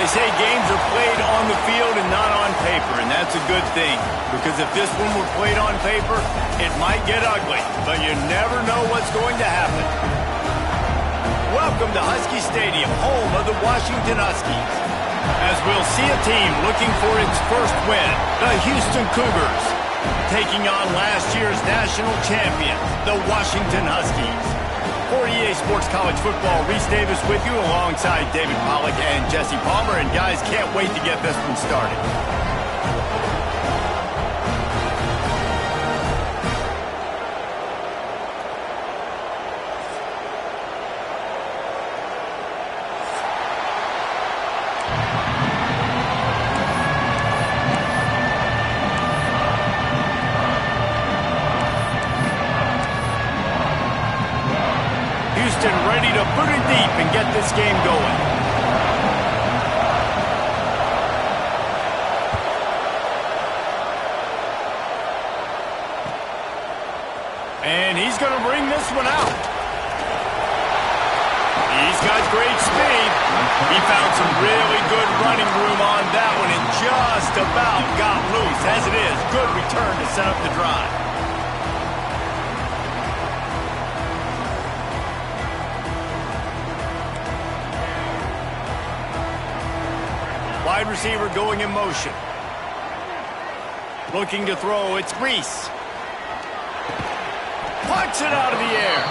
They say games are played on the field and not on paper, and that's a good thing. Because if this one were played on paper, it might get ugly. But you never know what's going to happen. Welcome to Husky Stadium, home of the Washington Huskies. As we'll see a team looking for its first win, the Houston Cougars, taking on last year's national champions, the Washington Huskies. For EA Sports College Football, Reese Davis with you alongside David Pollack and Jesse Palmer. And guys, can't wait to get this one started. Ready to put it deep and get this game going. And he's going to bring this one out. He's got great speed. He found some really good running room on that one and just about got loose. As it is, good return to set up the drive. Wide receiver going in motion. Looking to throw, it's Reese. Puts it out of the air.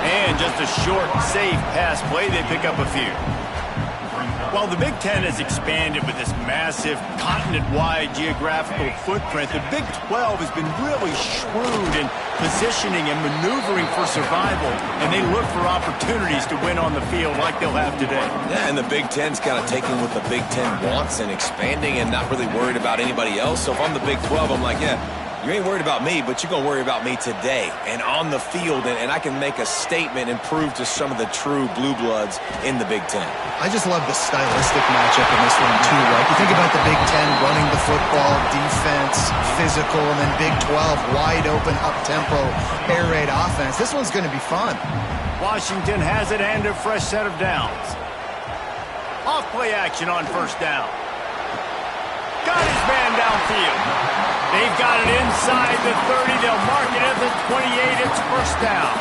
And just a short, safe pass play, they pick up a few. While the Big Ten has expanded with this massive continent-wide geographical footprint, the Big 12 has been really shrewd in positioning and maneuvering for survival, and they look for opportunities to win on the field like they'll have today. Yeah, and the Big Ten's kind of taking what the Big Ten wants and expanding and not really worried about anybody else. So if I'm the Big 12, I'm like, yeah, you ain't worried about me, but you're going to worry about me today and on the field, and I can make a statement and prove to some of the true blue bloods in the Big Ten. I just love the stylistic matchup in this one, too, right? You think about the Big Ten running the football, defense, physical, and then Big 12, wide open, up-tempo, air raid offense. This one's going to be fun. Washington has it and a fresh set of downs. Off play action on first down. Got his man downfield. They've got it inside the 30. They'll mark it at the 28. It's first down.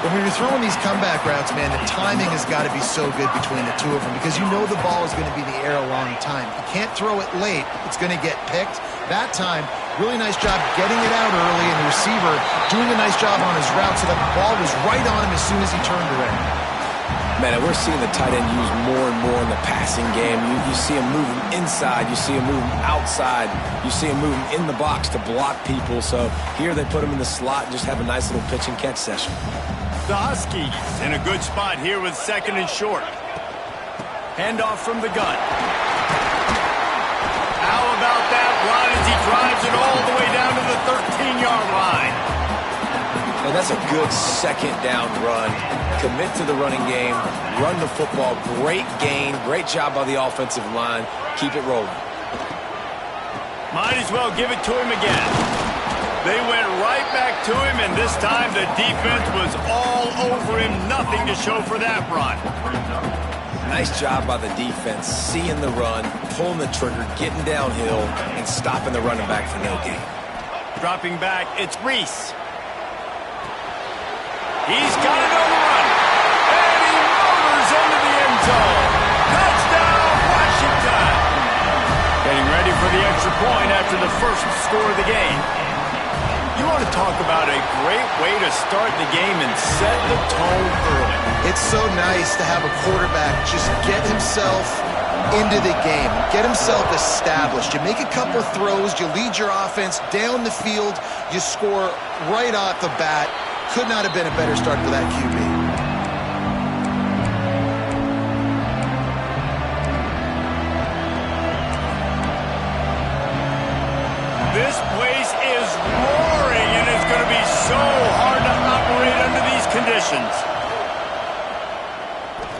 When you're throwing these comeback routes, man, the timing has got to be so good between the two of them because you know the ball is going to be in the air a long time. You can't throw it late. It's going to get picked. That time, really nice job getting it out early, and the receiver doing a nice job on his route so that the ball was right on him as soon as he turned around. Man, we're seeing the tight end used more and more in the passing game. You see him moving inside. You see him moving outside. You see him moving in the box to block people. So here they put him in the slot and just have a nice little pitch and catch session. The Huskies in a good spot here with second and short. Handoff from the gun. How about that run as he drives it all the way down to the 13-yard line? And that's a good second down run. Commit to the running game. Run the football. Great gain. Great job by the offensive line. Keep it rolling. Might as well give it to him again. They went right back to him, and this time the defense was all over him. Nothing to show for that run. Nice job by the defense, seeing the run, pulling the trigger, getting downhill, and stopping the running back for no gain. Dropping back, it's Reese. He's got it on the run, and he motors into the end zone. Touchdown, Washington! Getting ready for the extra point after the first score of the game. You want to talk about a great way to start the game and set the tone early. It's so nice to have a quarterback just get himself into the game, get himself established. You make a couple of throws, you lead your offense down the field, you score right off the bat. Could not have been a better start for that QB. This place is roaring, and it's going to be so hard to operate under these conditions.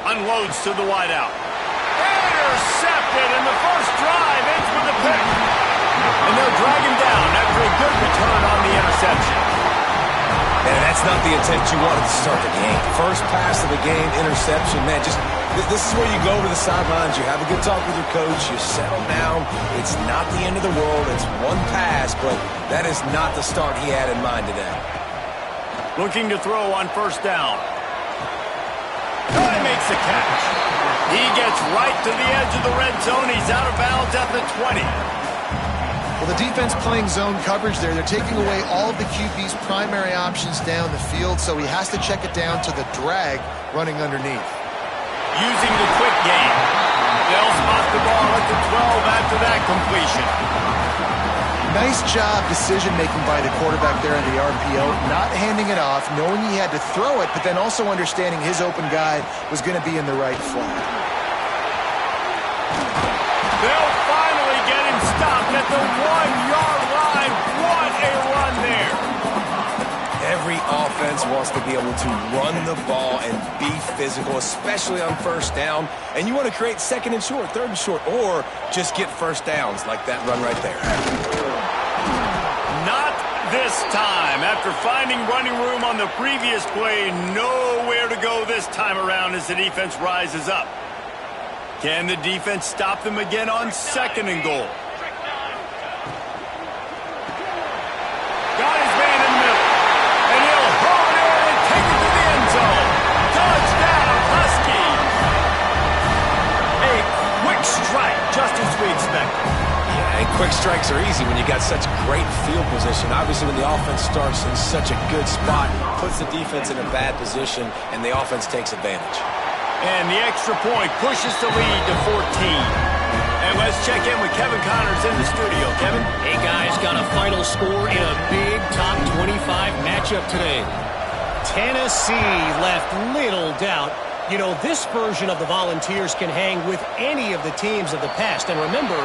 Unloads to the wideout. Intercepted, and the first drive ends with a pick. And they'll drag him down after a good return on the interception. And that's not the intent you wanted to start the game. First pass of the game, interception. Man, this is where you go over the sidelines. You have a good talk with your coach. You settle down. It's not the end of the world. It's one pass, but that is not the start he had in mind today. Looking to throw on first down. Oh, he makes the catch. He gets right to the edge of the red zone. He's out of bounds at the 20. Well, the defense playing zone coverage there. They're taking away all of the QB's primary options down the field, so he has to check it down to the drag running underneath. Using the quick game. They'll spot the ball at the 12 after that completion. Nice job decision-making by the quarterback there in the RPO, not handing it off, knowing he had to throw it, but then also understanding his open guy was going to be in the right flat. They'll finally get him stopped at the 1-yard line. What a run there. Every offense wants to be able to run the ball and be physical, especially on first down. And you want to create second and short, third and short, or just get first downs like that run right there. Not this time. After finding running room on the previous play, nowhere to go this time around as the defense rises up. Can the defense stop them again on second and goal? Got his man in the middle. And he'll hold it in and take it to the end zone. Touchdown, Huskies. A quick strike, just as we expected. Yeah, and quick strikes are easy when you got such great field position. Obviously, when the offense starts in such a good spot, puts the defense in a bad position, and the offense takes advantage. And the extra point pushes the lead to 14. And let's check in with Kevin Connors in the studio. Kevin? Hey, guys, got a final score in a big top 25 matchup today. Tennessee left little doubt. You know, this version of the Volunteers can hang with any of the teams of the past. And remember,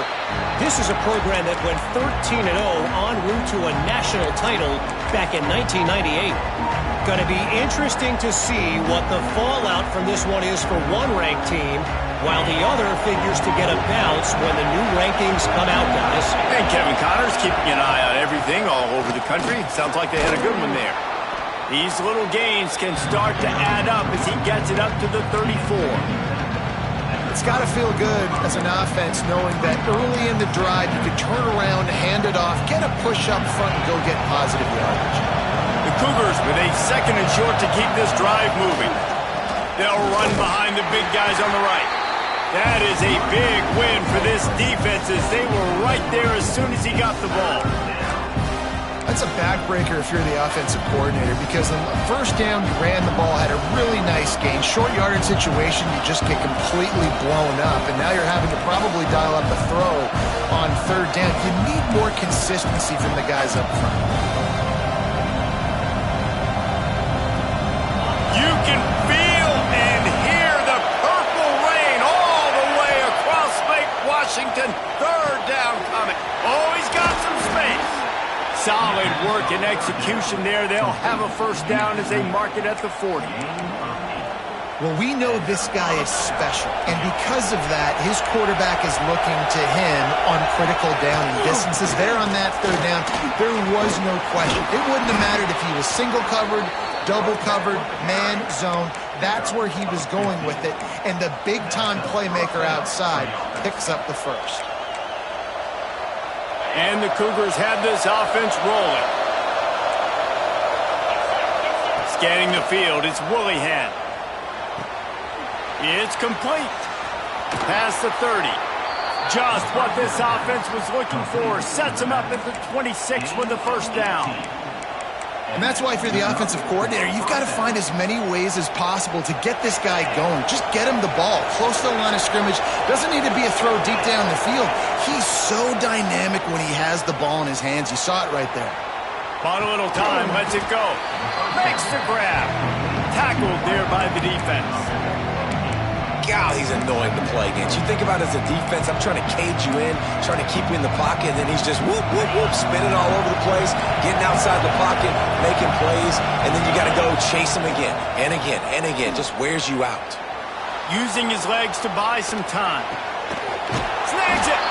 this is a program that went 13-0 en route to a national title back in 1998. Going to be interesting to see what the fallout from this one is for one ranked team, while the other figures to get a bounce when the new rankings come out, guys. And Kevin Connors keeping an eye on everything all over the country. Sounds like they had a good one there. These little gains can start to add up as he gets it up to the 34. It's got to feel good as an offense knowing that early in the drive you can turn around, hand it off, get a push up front, and go get positive yardage. The Cougars with a second and short to keep this drive moving. They'll run behind the big guys on the right. That is a big win for this defense as they were right there as soon as he got the ball. That's a backbreaker if you're the offensive coordinator, because on first down you ran the ball, had a really nice gain. Short yardage situation, you just get completely blown up, and now you're having to probably dial up a throw on third down. You need more consistency from the guys up front. You can feel and hear the purple rain all the way across Lake Washington. Third down coming. Oh, he's got some space. Solid work and execution there. They'll have a first down as they mark it at the 40. Well, we know this guy is special, and because of that, his quarterback is looking to him on critical down and distances. There on that third down, there was no question. It wouldn't have mattered if he was single covered, double covered, man, zone. That's where he was going with it, and the big-time playmaker outside picks up the first. And the Cougars have this offense rolling. Scanning the field, it's Willihan. It's complete. Past the 30. Just what this offense was looking for. Sets them up at the 26 with the first down. And that's why if you're the offensive coordinator, you've got to find as many ways as possible to get this guy going. Just get him the ball close to the line of scrimmage. Doesn't need to be a throw deep down the field. He's so dynamic when he has the ball in his hands. You saw it right there. Bought a little time, lets it go. Makes the grab. Tackled there by the defense. God, he's annoying to play against. You think about it as a defense, I'm trying to cage you in, trying to keep you in the pocket, and then he's just whoop, whoop, whoop, spinning all over the place, getting outside the pocket, making plays, and then you got to go chase him again, and again, and again. Just wears you out. Using his legs to buy some time. Snags it,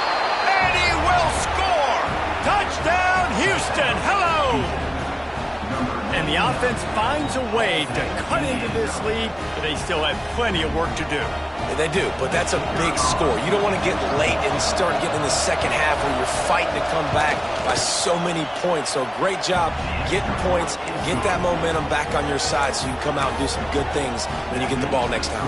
and he will score! Touchdown, Houston! Hello! and the offense finds a way to cut into this lead, but they still have plenty of work to do. They do, but that's a big score. You don't want to get late and start getting in the second half where you're fighting to come back by so many points. So great job getting points, get that momentum back on your side so you can come out and do some good things when you get the ball next time.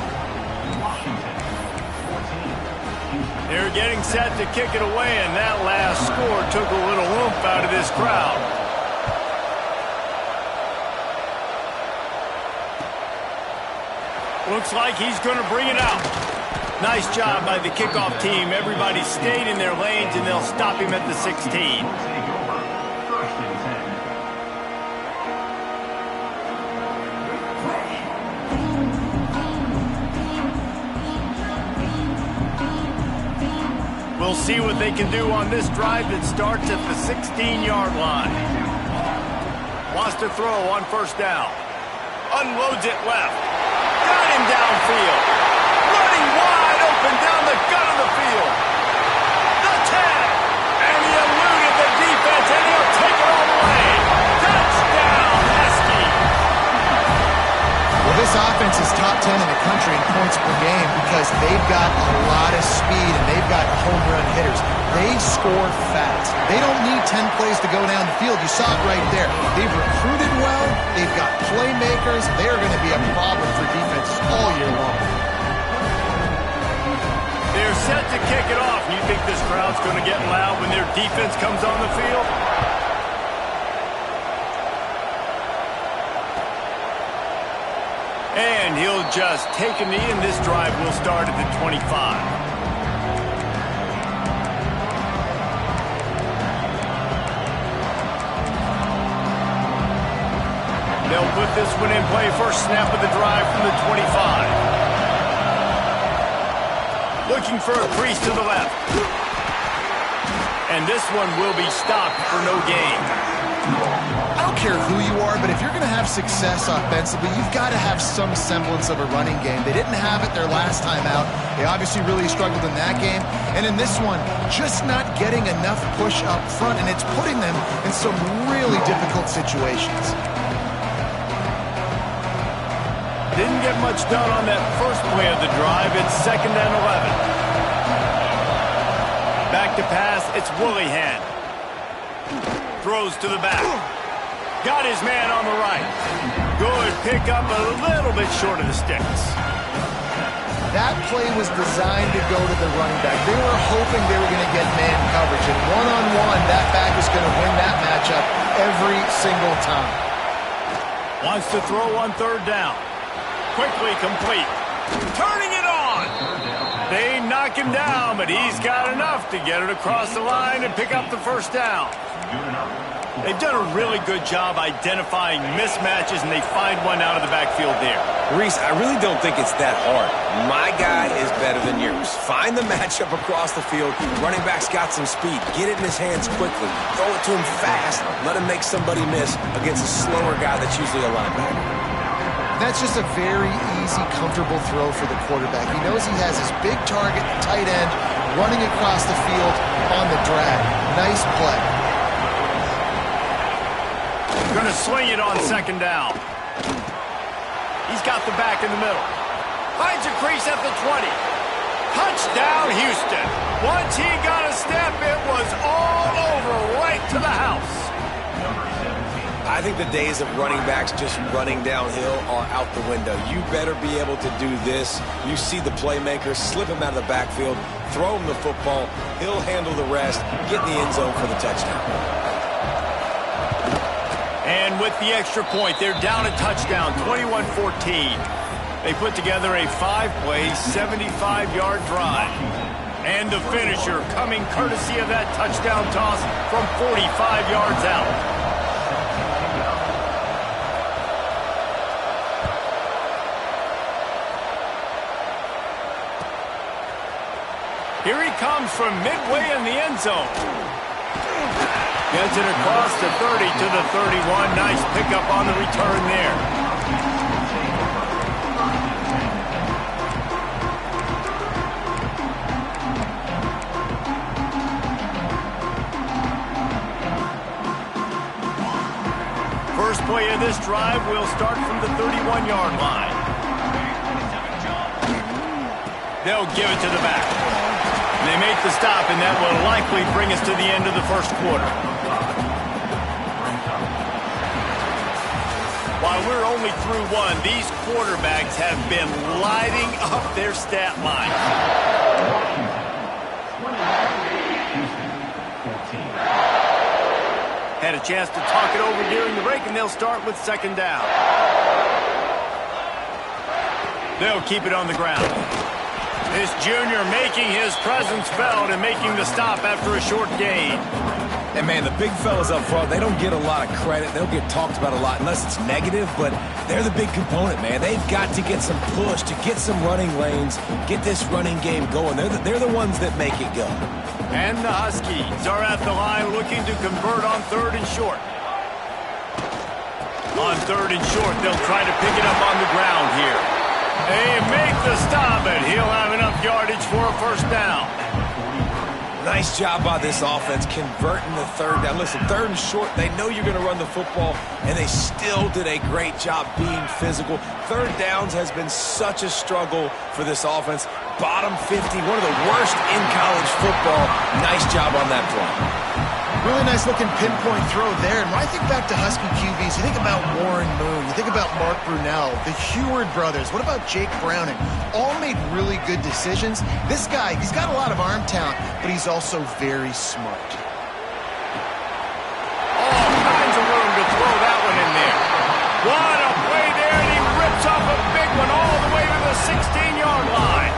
They're getting set to kick it away, and that last score took a little oomph out of this crowd. Looks like he's going to bring it out. Nice job by the kickoff team. Everybody stayed in their lanes, and they'll stop him at the 16. We'll see what they can do on this drive that starts at the 16-yard line. Wants to throw on first down. Unloads it left. Got him downfield. Running wide open down the gut of the field. The 10. And he eluded the defense, and he'll take it all the way. Touchdown, Husky. Well, this offense is top 10 in the country in points per game because they've got a lot of speed and they've got home run hitters. They score fast. They don't need 10 plays to go down the field. You saw it right there. They've recruited well. They've got playmakers. They're going to be a problem for defenses all year long. They're set to kick it off. You think this crowd's going to get loud when their defense comes on the field? And he'll just take a knee, and this drive will start at the 25. They'll put this one in play. First snap of the drive from the 25. Looking for a crease to the left. And this one will be stopped for no gain. I don't care who you are, but if you're going to have success offensively, you've got to have some semblance of a running game. They didn't have it their last time out. They obviously really struggled in that game. And in this one, just not getting enough push up front, and it's putting them in some really difficult situations. Didn't get much done on that first play of the drive. It's 2nd and 11. Back to pass, it's Willihan. Throws to the back. Got his man on the right. Good pickup, a little bit short of the sticks. That play was designed to go to the running back. They were hoping they were going to get man coverage. And one-on-one, that back is going to win that matchup every single time. Wants to throw on 3rd down. Quickly complete. Turning it on. They knock him down, but he's got enough to get it across the line and pick up the first down. They've done a really good job identifying mismatches, and they find one out of the backfield there. Reese, I really don't think it's that hard. My guy is better than yours. Find the matchup across the field. Running back's got some speed. Get it in his hands quickly. Throw it to him fast. Let him make somebody miss against a slower guy that's usually a linebacker. That's just a very easy, comfortable throw for the quarterback. He knows he has his big target, tight end, running across the field on the drag. Nice play. Going to sling it on 2nd down. He's got the back in the middle. Finds a crease at the 20. Touchdown, Houston. Once he got a step, it was all over, right to the house. I think the days of running backs just running downhill are out the window. You better be able to do this. You see the playmaker, slip him out of the backfield, throw him the football, he'll handle the rest, get in the end zone for the touchdown. And with the extra point, they're down a touchdown, 21-14. They put together a 5-play, 75-yard drive. And the finisher coming courtesy of that touchdown toss from 45 yards out. Here he comes from midway in the end zone. Gets it across the 30 to the 31. Nice pickup on the return there. First play of this this drive will start from the 31-yard line. They'll give it to the back. They make the stop, and that will likely bring us to the end of the first quarter. While we're only through one, these quarterbacks have been lighting up their stat line. Had a chance to talk it over during the break, and they'll start with second down. They'll keep it on the ground. This junior making his presence felt and making the stop after a short gain. And, man, the big fellas up front, they don't get a lot of credit. They'll get talked about a lot unless it's negative, but they're the big component, man. They've got to get some push, to get some running lanes, get this running game going. They're the ones that make it go. And the Huskies are at the line looking to convert on third and short. On third and short, they'll try to pick it up on the ground here. They make the stop, and he'll have enough yardage for a first down. Nice job by this offense converting the third down. Listen, third and short, they know you're going to run the football, and they still did a great job being physical. Third downs has been such a struggle for this offense. Bottom 50, one of the worst in college football. Nice job on that play. Really nice looking pinpoint throw there. And when I think back to Husky QBs, you think about Warren Moon, you think about Mark Brunell, the Heward brothers, what about Jake Browning? All made really good decisions. This guy, he's got a lot of arm talent, but he's also very smart. All kinds of room to throw that one in there. What a play there, and he rips off a big one all the way to the 16-yard line.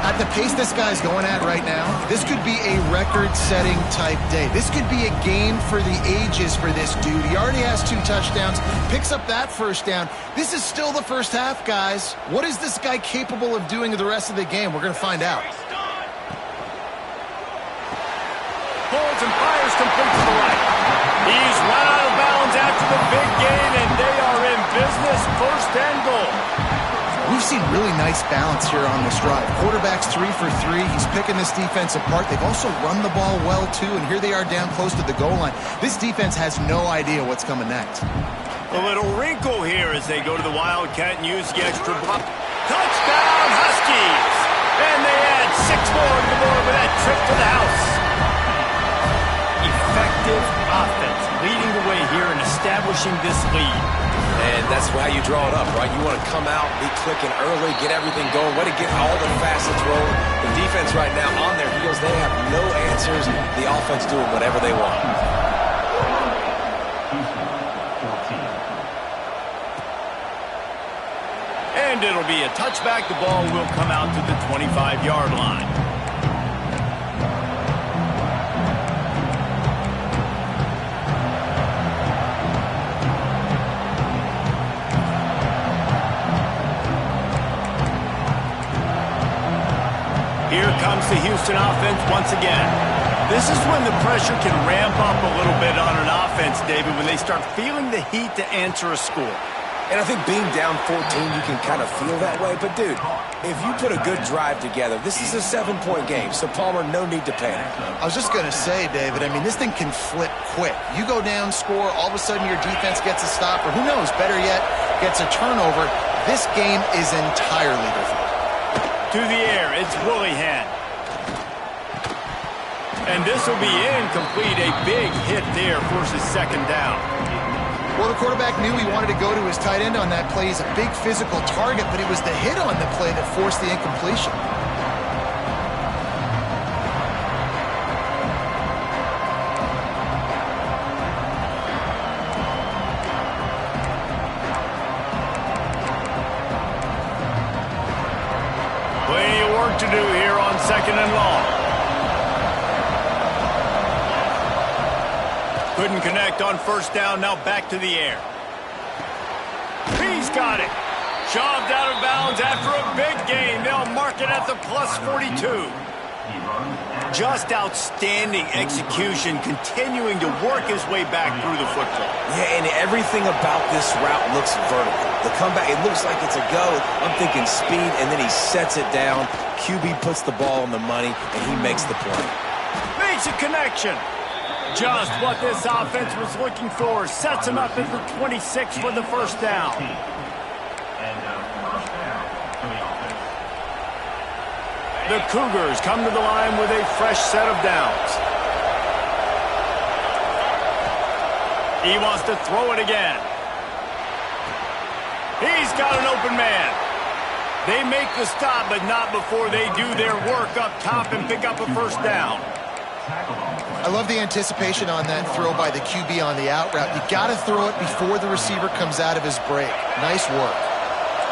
At the pace this guy's going at right now, this could be a record-setting type day. This could be a game for the ages for this dude. He already has 2 touchdowns, picks up that first down. This is still the first half, guys. What is this guy capable of doing the rest of the game? We're going to find out. Pulls and fires complete to the right. He's run out of bounds after the big gain, and they are in business, first and goal. We've seen really nice balance here on this drive. Quarterback's 3 for 3. He's picking this defense apart. They've also run the ball well, too, and here they are down close to the goal line. This defense has no idea what's coming next. A little wrinkle here as they go to the Wildcat and use the extra block. Touchdown, Huskies! And they add 6 more to the board with that trip to the house. Effective offense leading the way here and establishing this lead. And that's how you draw it up, right? You want to come out, be clicking early, get everything going, way to get all the facets rolling. The defense right now on their heels, they have no answers. The offense doing whatever they want. And it'll be a touchback. The ball will come out to the 25-yard line. Here comes the Houston offense once again. This is when the pressure can ramp up a little bit on an offense, David, when they start feeling the heat to answer a score. And I think being down 14, you can kind of feel that way. But, dude, if you put a good drive together, this is a 7-point game. So, Palmer, no need to panic. I was just going to say, David, I mean, this thing can flip quick. You go down, score, all of a sudden your defense gets a stop, or who knows, better yet, gets a turnover. This game is entirely different. To the air, it's Willihan. And this will be incomplete. A big hit there forces second down. Well, the quarterback knew he wanted to go to his tight end on that play. He's a big physical target, but it was the hit on the play that forced the incompletion. Plenty of work to do here on second and long. Couldn't connect on first down, now back to the air. He's got it. Shoved out of bounds after a big gain. They'll mark it at the plus 42. Just outstanding execution, continuing to work his way back through the football. Yeah, and everything about this route looks vertical. The comeback, it looks like it's a go. I'm thinking speed, and then he sets it down. QB puts the ball on the money, and he makes the play. Makes a connection. Just what this offense was looking for. Sets him up at the 26 for the first down. The Cougars come to the line with a fresh set of downs. He wants to throw it again. He's got an open man. They make the stop, but not before they do their work up top and pick up a first down. I love the anticipation on that throw by the QB on the out route. You got to throw it before the receiver comes out of his break. Nice work.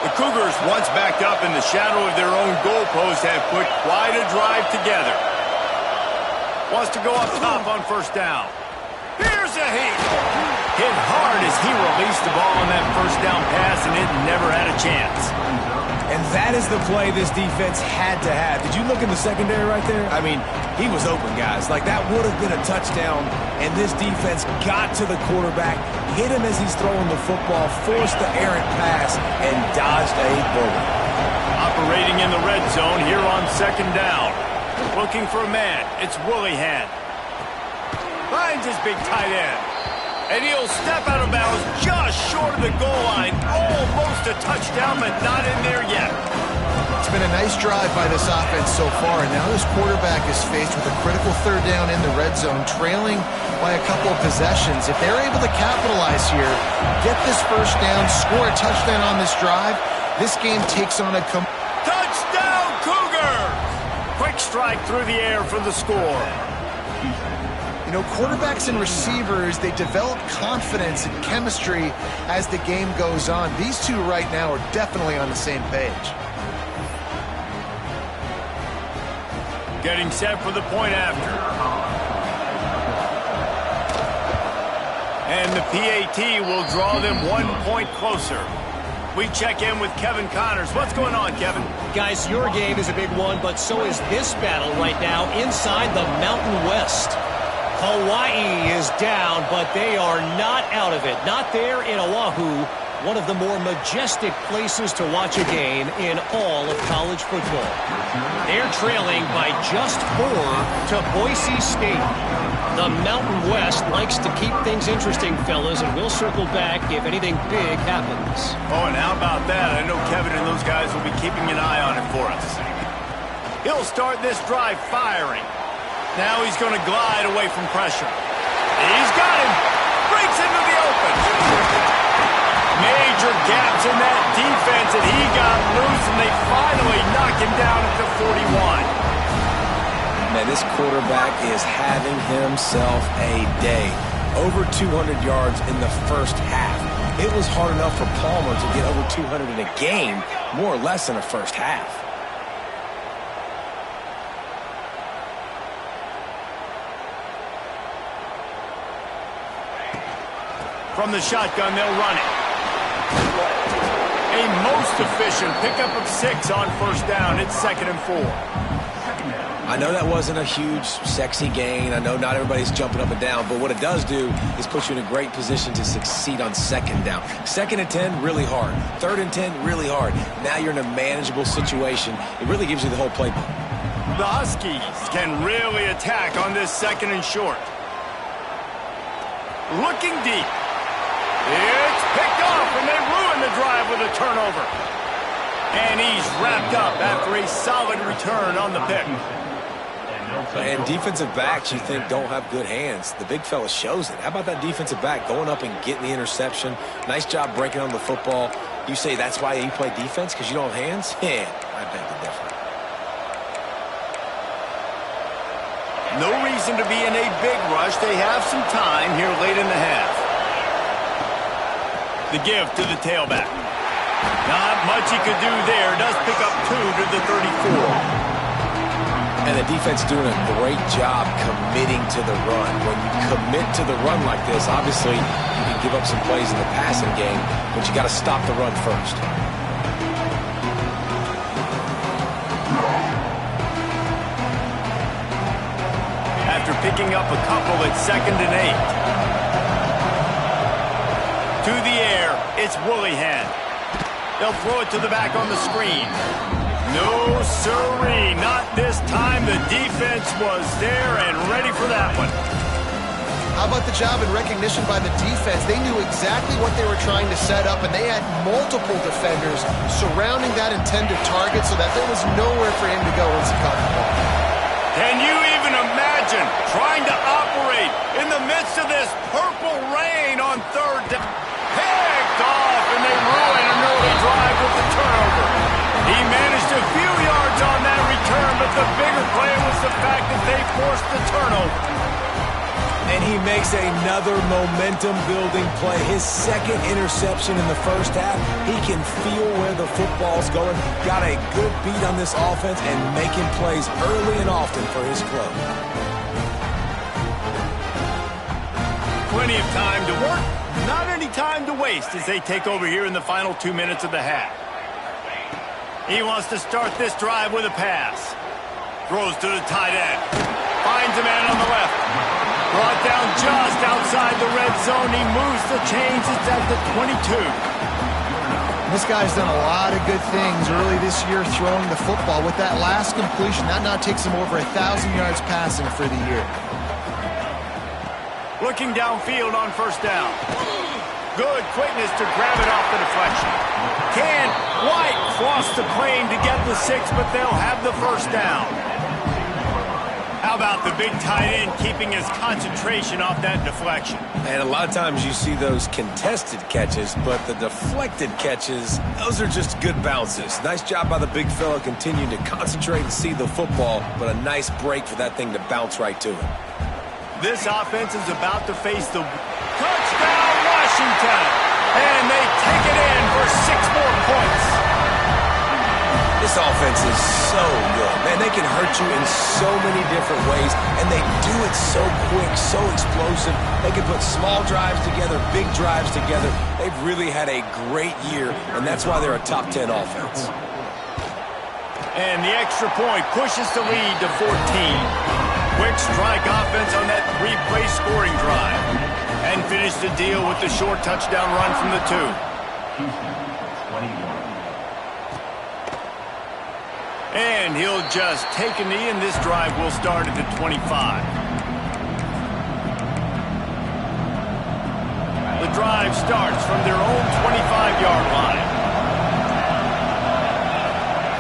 The Cougars, once backed up in the shadow of their own goalpost, have put quite a drive together. Wants to go up top on first down. Here's a heat. Hit hard as he released the ball on that first down pass, and it never had a chance. And that is the play this defense had to have. Did you look in the secondary right there? I mean, he was open, guys. Like, that would have been a touchdown, and this defense got to the quarterback, hit him as he's throwing the football, forced the errant pass, and dodged a bullet. Operating in the red zone here on second down. Looking for a man. It's Willihan. Finds his big tight end. And he'll step out of bounds just short of the goal line. Almost a touchdown, but not in there yet. It's been a nice drive by this offense so far, and now this quarterback is faced with a critical third down in the red zone, trailing by a couple of possessions. If they're able to capitalize here, get this first down, score a touchdown on this drive, this game takes on a... Touchdown, Cougars! Quick strike through the air for the score. You know, quarterbacks and receivers, they develop confidence and chemistry as the game goes on. These two right now are definitely on the same page. Getting set for the point after. And the PAT will draw them 1 point closer. We check in with Kevin Connors. What's going on, Kevin? Guys, your game is a big one, but so is this battle right now inside the Mountain West. Hawaii is down, but they are not out of it. Not there in Oahu, one of the more majestic places to watch a game in all of college football. They're trailing by just 4 to Boise State. The Mountain West likes to keep things interesting, fellas, and we'll circle back if anything big happens. Oh, and how about that? I know Kevin and those guys will be keeping an eye on it for us. He'll start this drive firing. Now he's going to glide away from pressure. He's got him. Breaks into the open. Major gaps in that defense, and he got loose, and they finally knock him down at the 41. Man, this quarterback is having himself a day. Over 200 yards in the first half. It was hard enough for Palmer to get over 200 in a game, more or less in the first half. From the shotgun, they'll run it. A most efficient pickup of 6 on first down. It's 2nd and 4. I know that wasn't a huge, sexy gain. I know not everybody's jumping up and down, but what it does do is put you in a great position to succeed on second down. 2nd and 10, really hard. 3rd and 10, really hard. Now you're in a manageable situation. It really gives you the whole playbook. The Huskies can really attack on this 2nd and short. Looking deep. It's picked off, and they ruin the drive with a turnover. And he's wrapped up after a solid return on the pick. And defensive backs, you think, don't have good hands. The big fella shows it. How about that defensive back going up and getting the interception? Nice job breaking on the football. You say that's why you play defense, because you don't have hands? Yeah, I beg to differ. No reason to be in a big rush. They have some time here late in the half. The give to the tailback. Not much he could do there. Does pick up 2 to the 34. And the defense doing a great job committing to the run. When you commit to the run like this, obviously you can give up some plays in the passing game, but you got to stop the run first. After picking up a couple at 2nd and 8. To the air, it's Willihan. They'll throw it to the back on the screen. No, sirree, not this time. The defense was there and ready for that one. How about the job and recognition by the defense? They knew exactly what they were trying to set up, and they had multiple defenders surrounding that intended target so that there was nowhere for him to go once he caught the ball. Can you even imagine trying to operate in the midst of this purple rain on third down? Picked off, and they ruin an early drive with the turnover. He managed a few yards on that return, but the bigger play was the fact that they forced the turnover. And he makes another momentum-building play. His second interception in the first half. He can feel where the football's going. Got a good beat on this offense and making plays early and often for his club. Plenty of time to work, not any time to waste as they take over here in the final 2 minutes of the half. He wants to start this drive with a pass. Throws to the tight end. Finds a man on the left. Brought down just outside the red zone. He moves the chains. It's at the 22. This guy's done a lot of good things early this year throwing the football. With that last completion, that now takes him over 1,000 yards passing for the year. Looking downfield on first down. Good quickness to grab it off the deflection. Can White cross the plane to get the 6, but they'll have the first down. How about the big tight end keeping his concentration off that deflection? And a lot of times you see those contested catches, but the deflected catches, those are just good bounces. Nice job by the big fella continuing to concentrate and see the football, but a nice break for that thing to bounce right to him. This offense is about to face the touchdown Washington, and they take it in for 6 more points. This offense is so good. Man, they can hurt you in so many different ways, and they do it so quick, so explosive. They can put small drives together, big drives together. They've really had a great year, and that's why they're a top 10 offense. And the extra point pushes the lead to 14. Quick strike offense on that 3-play scoring drive. And finish the deal with the short touchdown run from the 2. And he'll just take a knee, and this drive will start at the 25. The drive starts from their own 25-yard line.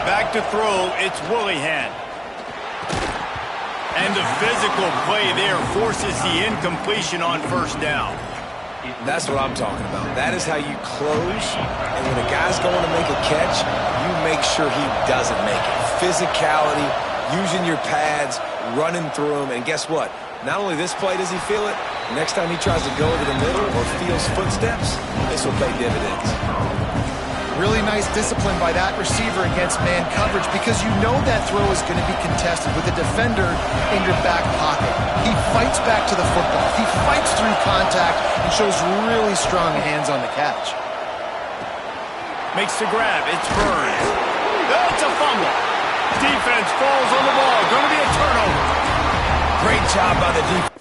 Back to throw, it's Willihan. And the physical play there forces the incompletion on first down. That's what I'm talking about. That is how you close. And when a guy's going to make a catch, you make sure he doesn't make it. Physicality, using your pads, running through them. And guess what? Not only this play does he feel it, next time he tries to go over the middle or feels footsteps, this will pay dividends. Really nice discipline by that receiver against man coverage because you know that throw is going to be contested with a defender in your back pocket. He fights back to the football. He fights through contact and shows really strong hands on the catch. Makes the grab. It's Burns. That's a fumble. Defense falls on the ball. Going to be a turnover. Great job by the defense.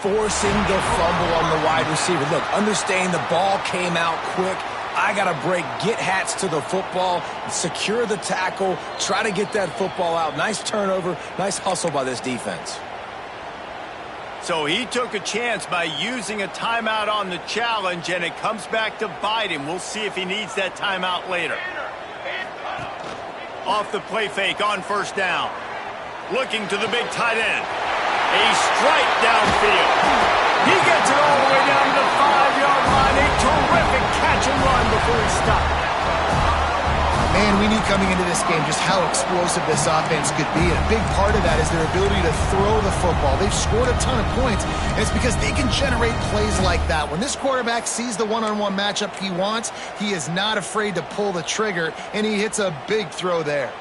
Forcing the fumble on the wide receiver. Look, understand the ball came out quick. I got to break, get hats to the football, secure the tackle, try to get that football out. Nice turnover, nice hustle by this defense. So he took a chance by using a timeout on the challenge, and it comes back to bite him. We'll see if he needs that timeout later. Off the play fake on first down. Looking to the big tight end. A strike downfield. He gets it all the way down to the 5-yard line. A terrific catch and run before he stopped. Man, we knew coming into this game just how explosive this offense could be. And a big part of that is their ability to throw the football. They've scored a ton of points, and it's because they can generate plays like that. When this quarterback sees the one-on-one matchup he wants, he is not afraid to pull the trigger, and he hits a big throw there.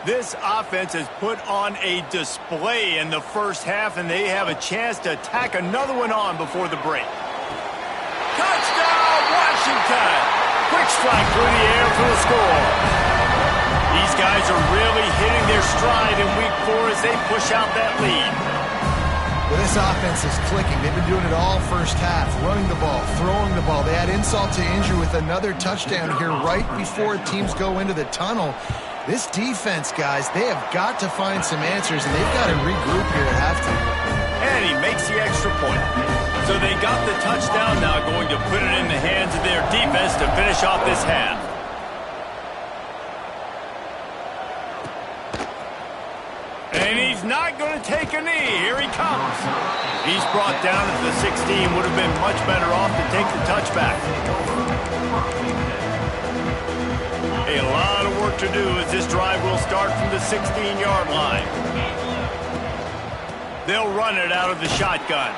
This offense has put on a display in the first half, and they have a chance to tack another one on before the break. Touchdown, Washington! Quick strike through the air for the score. These guys are really hitting their stride in week 4 as they push out that lead. Well, this offense is clicking. They've been doing it all first half, running the ball, throwing the ball. They had insult to injury with another touchdown here right before teams go into the tunnel. This defense, guys, they have got to find some answers, and they've got to regroup here at halftime. And he makes the extra point. So they got the touchdown, now going to put it in the hands of their defense to finish off this half. And he's not going to take a knee. Here he comes. He's brought down at the 16. Would have been much better off to take the touchback. A lot of work to do as this drive will start from the 16-yard line. They'll run it out of the shotgun.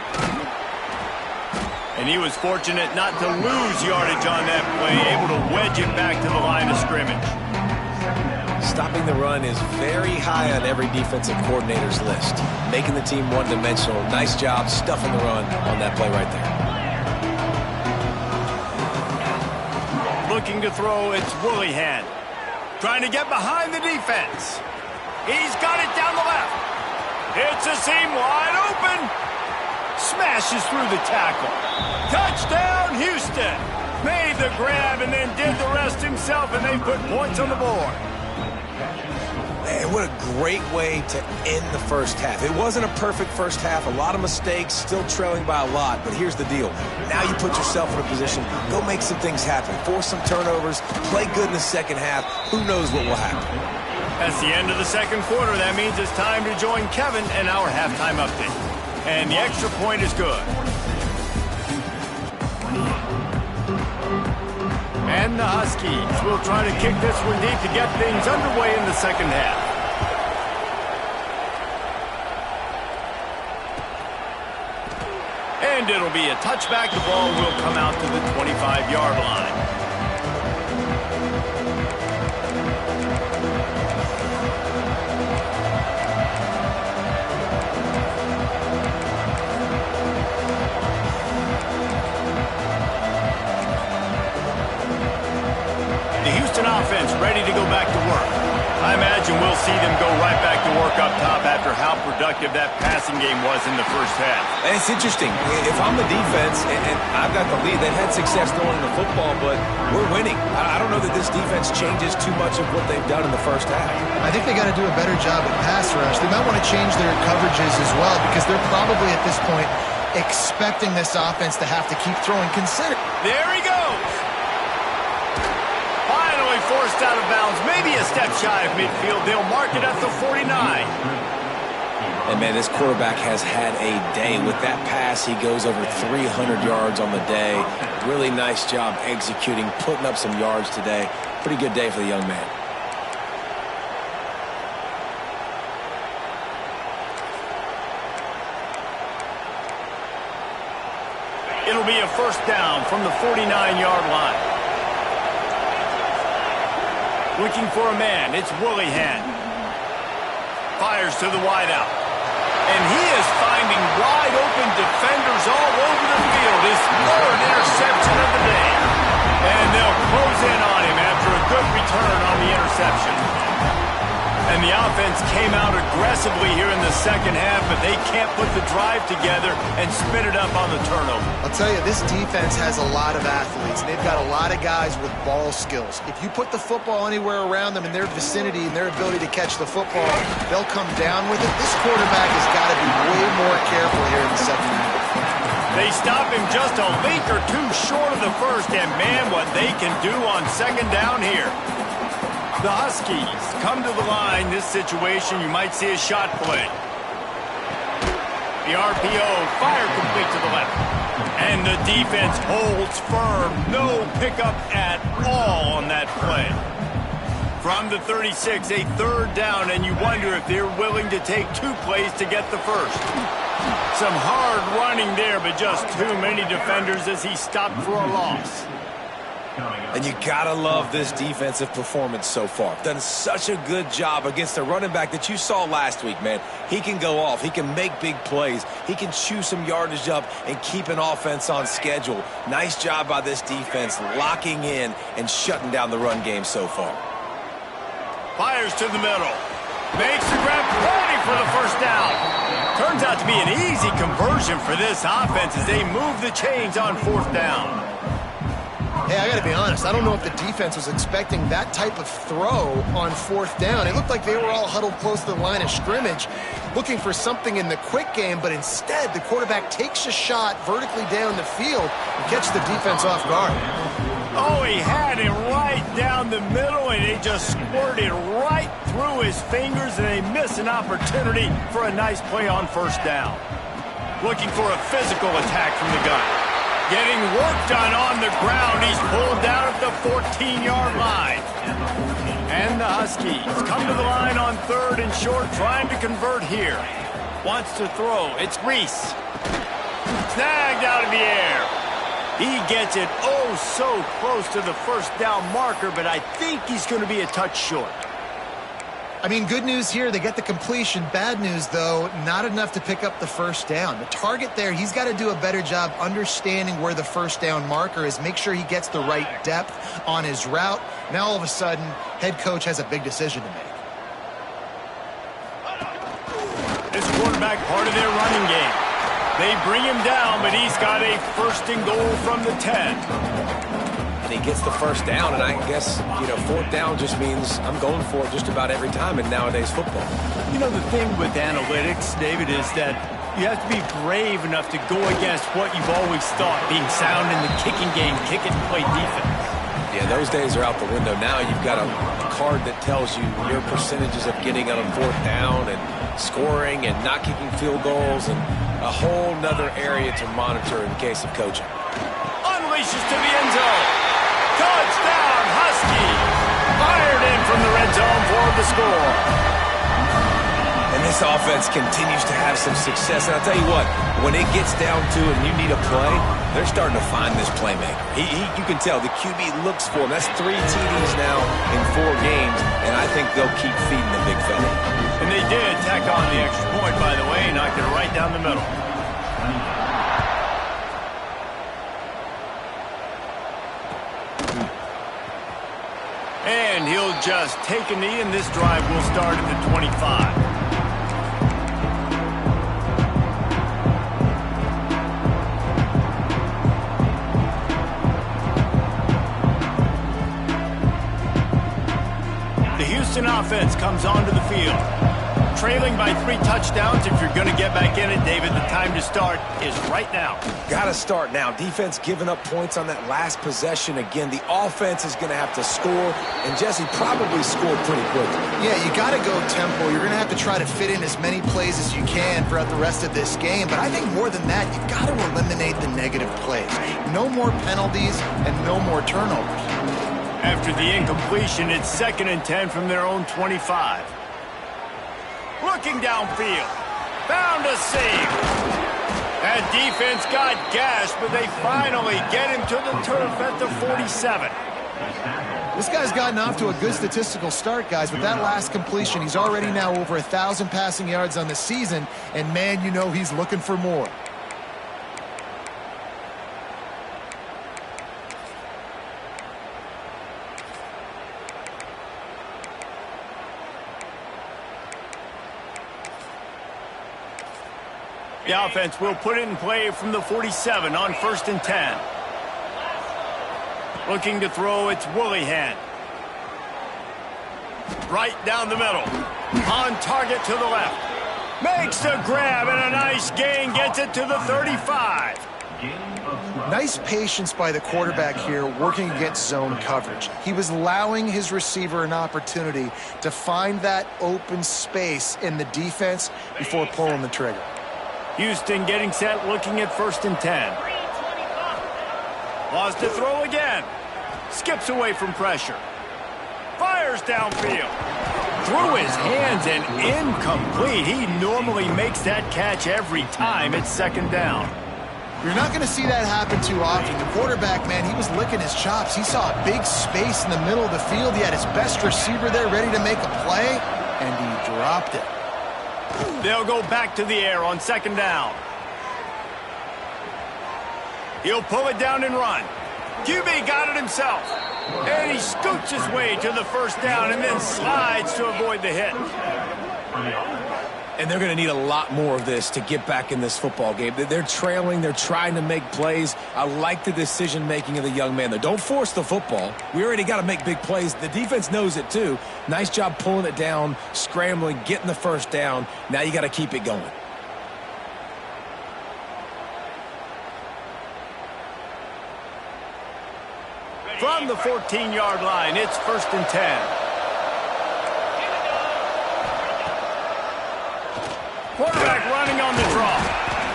And he was fortunate not to lose yardage on that play, able to wedge it back to the line of scrimmage. Stopping the run is very high on every defensive coordinator's list. Making the team one-dimensional. Nice job stuffing the run on that play right there. Looking to throw, it's Willihan. Trying to get behind the defense. He's got it down the left. It's a seam wide open. Smashes through the tackle. Touchdown, Houston. Made the grab and then did the rest himself, and they put points on the board. Man, what a great way to end the first half. It wasn't a perfect first half. A lot of mistakes, still trailing by a lot. But here's the deal. Now you put yourself in a position, go make some things happen. Force some turnovers, play good in the second half. Who knows what will happen? That's the end of the second quarter. That means it's time to join Kevin and our halftime update. And the extra point is good. And the Huskies will try to kick this one deep to get things underway in the second half. And it'll be a touchback. The ball will come out to the 25-yard line. Offense ready to go back to work. I imagine we'll see them go right back to work up top after how productive that passing game was in the first half. And it's interesting. If I'm the defense and I've got the lead, they've had success throwing the football, but we're winning. I don't know that this defense changes too much of what they've done in the first half. I think they got to do a better job at pass rush. They might want to change their coverages as well, because they're probably at this point expecting this offense to have to keep throwing. Consider. There he goes. Forced out of bounds, maybe a step shy of midfield. They'll mark it at the 49. And, man, this quarterback has had a day. With that pass, he goes over 300 yards on the day. Really nice job executing, putting up some yards today. Pretty good day for the young man. It'll be a first down from the 49-yard line. Looking for a man, it's Willihan. Fires to the wideout. And he is finding wide open defenders all over the field. His third interception of the day. And they'll close in on him after a good return on the interception. And the offense came out aggressively here in the second half, but they can't put the drive together and spin it up on the turnover. I'll tell you, this defense has a lot of athletes. They've got a lot of guys with ball skills. If you put the football anywhere around them in their vicinity and their ability to catch the football, they'll come down with it. This quarterback has got to be way more careful here in the second half. They stop him just a link or two short of the first, and man, what they can do on second down here. The Huskies come to the line. This situation, you might see a shot play. The RPO, fire complete to the left. And the defense holds firm. No pickup at all on that play. From the 36, a third down, and you wonder if they're willing to take two plays to get the first. Some hard running there, but just too many defenders as he stopped for a loss. And you gotta love this defensive performance so far. Done such a good job against a running back that you saw last week, man. He can go off. He can make big plays. He can chew some yardage up and keep an offense on schedule. Nice job by this defense locking in and shutting down the run game so far. Fires to the middle. Makes the grab, plenty for the first down. Turns out to be an easy conversion for this offense as they move the chains on 4th down. Hey, I got to be honest. I don't know if the defense was expecting that type of throw on 4th down. It looked like they were all huddled close to the line of scrimmage, looking for something in the quick game, but instead the quarterback takes a shot vertically down the field and catches the defense off guard. Oh, he had it right down the middle, and it just squirted right through his fingers, and they miss an opportunity for a nice play on 1st down. Looking for a physical attack from the gun. Getting work done on the ground. He's pulled down at the 14-yard line. And the Huskies come to the line on 3rd and short, trying to convert here. Wants to throw. It's Reese. Snagged out of the air. He gets it oh so close to the 1st down marker, but I think he's going to be a touch short. I mean, good news here, they get the completion. Bad news, though, not enough to pick up the 1st down. The target there, he's got to do a better job understanding where the 1st down marker is, make sure he gets the right depth on his route. Now, all of a sudden, head coach has a big decision to make. This quarterback part of their running game. They bring him down, but he's got a 1st and goal from the 10. He gets the 1st down, and I guess, 4th down just means I'm going for it just about every time in nowadays football. You know, the thing with analytics, David, is that you have to be brave enough to go against what you've always thought, being sound in the kicking game, kick it and play defense. Yeah, those days are out the window now. You've got a card that tells you your percentages of getting on a 4th down and scoring and not kicking field goals and a whole nother area to monitor in case of coaching. Unleashes to the end zone. Touchdown, Huskies! Fired in from the red zone for the score. And this offense continues to have some success. And I'll tell you what, when it gets down to it and you need a play, they're starting to find this playmaker. You can tell the QB looks for him. That's 3 TDs now in 4 games, and I think they'll keep feeding the big fella. And they did tack on the extra point, by the way, knocked it right down the middle. And he'll just take a knee, and this drive will start at the 25. The Houston offense comes onto the field. Trailing by 3 touchdowns. If you're going to get back in it, David, the time to start is right now. Got to start now. Defense giving up points on that last possession. Again, the offense is going to have to score, and Jesse probably scored pretty quickly. Yeah, you got to go tempo. You're going to have to try to fit in as many plays as you can throughout the rest of this game. But I think more than that, you got to eliminate the negative plays. No more penalties and no more turnovers. After the incompletion, it's 2nd and 10 from their own 25. Looking downfield. Found a save. That defense got gashed, but they finally get him to the turf at the 47. This guy's gotten off to a good statistical start, guys. With that last completion, he's already now over 1,000 passing yards on the season, and man, you know he's looking for more. The offense will put it in play from the 47 on 1st and 10. Looking to throw, it's Willihan. Right down the middle. On target to the left. Makes the grab and a nice gain. Gets it to the 35. Nice patience by the quarterback here working against zone coverage. He was allowing his receiver an opportunity to find that open space in the defense before pulling the trigger. Houston getting set, looking at 1st and 10. Lost to throw again. Skips away from pressure. Fires downfield. Through his hands and incomplete. He normally makes that catch every time. It's 2nd down. You're not going to see that happen too often. The quarterback, man, he was licking his chops. He saw a big space in the middle of the field. He had his best receiver there ready to make a play, and he dropped it. They'll go back to the air on 2nd down. He'll pull it down and run. QB got it himself. And he scoots his way to the 1st down and then slides to avoid the hit. And they're going to need a lot more of this to get back in this football game. They're trailing. They're trying to make plays. I like the decision-making of the young man, though. Don't force the football. We already got to make big plays. The defense knows it, too. Nice job pulling it down, scrambling, getting the first down. Now you got to keep it going. From the 14-yard line, it's 1st and 10. Quarterback running on the draw.